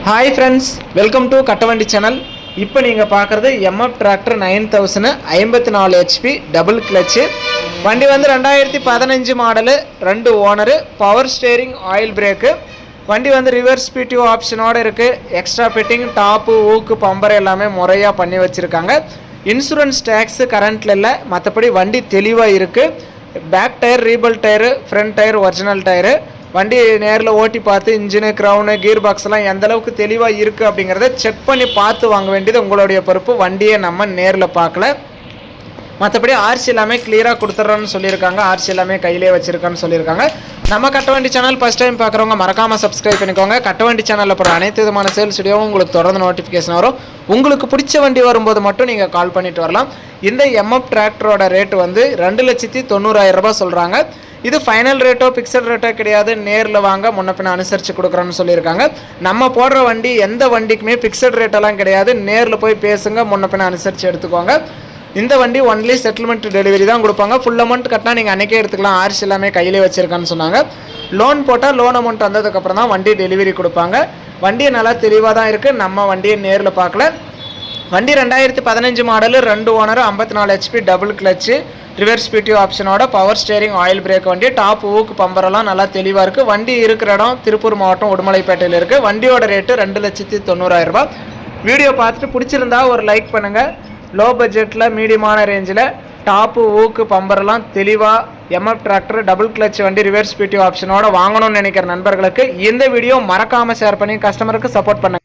Hi friends, welcome to Kattavandi channel. இப்போ நீங்கள் பார்க்குறது MF tractor 9000 54 HP double clutch. வண்டி வந்து 2015 model, 2 owner, power steering, oil brake. வண்டி வந்து ரிவர்ஸ் பிடிஓ ஆப்ஷனோடு இருக்குது. எக்ஸ்ட்ரா ஃபிட்டிங், டாப்பு, ஊக்கு, பம்பர் எல்லாமே முறையாக பண்ணி வச்சுருக்காங்க. இன்சூரன்ஸ் டேக்ஸு கரண்ட்டில் இல்லை, மற்றபடி வண்டி தெளிவாக இருக்குது. பேக் டயர் ரீபல் tyre, front tyre original tyre. வண்டி நேரில் ஓட்டி பார்த்து இன்ஜினு, க்ரௌனு, கீர் பாக்ஸ்லாம் எந்த அளவுக்கு தெளிவாக இருக்குது அப்படிங்கிறத செக் பண்ணி பார்த்து வாங்க வேண்டியது உங்களுடைய பொறுப்பு. வண்டியை நம்ம நேரில் பார்க்கல. மற்றபடி ஆர்சி எல்லாமே கிளியராக கொடுத்துட்றோன்னு சொல்லியிருக்காங்க. ஆர்சி எல்லாமே கையிலே வச்சுருக்கான்னு சொல்லியிருக்காங்க. நம்ம கட்டவண்டி சேனல் ஃபஸ்ட் டைம் பார்க்குறவங்க மறக்காமல் சப்ஸ்கிரைப் பண்ணிக்கோங்க. கட்டவண்டி சேனலில் போகிற அனைத்து விதமான சேல்ஸ் வீடியோவும் உங்களுக்கு தொடர்ந்து நோட்டிஃபிகேஷன் வரும். உங்களுக்கு பிடிச்ச வண்டி வரும்போது மட்டும் நீங்கள் கால் பண்ணிட்டு வரலாம். இந்த எம்எஃப் டிராக்டரோட ரேட்டு வந்து 2,90,000 ரூபாய் சொல்கிறாங்க. இது ஃபைனல் ரேட்டோ ஃபிக்ஸட் ரேட்டோ கிடையாது. நேரில் வாங்க, முன்ன பின்ன அனுசரித்து கொடுக்குறோன்னு சொல்லியிருக்காங்க. நம்ம போடுற வண்டி எந்த வண்டிக்குமே ஃபிக்ஸட் ரேட்டெல்லாம் கிடையாது. நேரில் போய் பேசுங்க, முன்ன பின்ன அனுசரித்து எடுத்துக்கோங்க. இந்த வண்டி ஒன்லி செட்டில்மெண்ட் டெலிவரி தான் கொடுப்பாங்க. ஃபுல் அமௌண்ட் கட்டினா நீங்கள் அன்றைக்கே எடுத்துக்கலாம். ஆர்சி எல்லாமே கையிலே வச்சுருக்கான்னு சொன்னாங்க. லோன் போட்டால் லோன் அமௌண்ட் வந்ததுக்கப்புறம் தான் வண்டி டெலிவரி கொடுப்பாங்க. வண்டியை நல்லா தெளிவாக தான் இருக்குது. நம்ம வண்டியை நேரில் பார்க்கல. வண்டி 2015 model, 2 owner, 54 HP double clutch, reverse PTO ஆப்ஷனோட, பவர் ஸ்டேரிங், ஆயில் பிரேக் வண்டி. டாப், ஊக்கு, பம்பரெல்லாம் நல்லா தெளிவாக இருக்குது. வண்டி இருக்கிற இடம் திருப்பூர் மாவட்டம் உடுமலைப்பேட்டையில் இருக்குது. வண்டியோட ரேட்டு 2,90,000 ரூபாய். வீடியோ பார்த்துட்டு பிடிச்சிருந்தா ஒரு லைக் பண்ணுங்கள். லோ பட்ஜெட்டில், மீடியமான ரேஞ்சில் டாப்பு, ஊக்கு, பம்பரெல்லாம் தெளிவாக எம்எஃப் டிராக்டர் டபுள் கிளச் வண்டி ரிவர்ஸ் பிடிஓ ஆப்ஷனோட வாங்கணும்னு நினைக்கிற நண்பர்களுக்கு இந்த வீடியோ மறக்காமல் ஷேர் பண்ணி கஸ்டமருக்கு சப்போர்ட் பண்ணுங்கள்.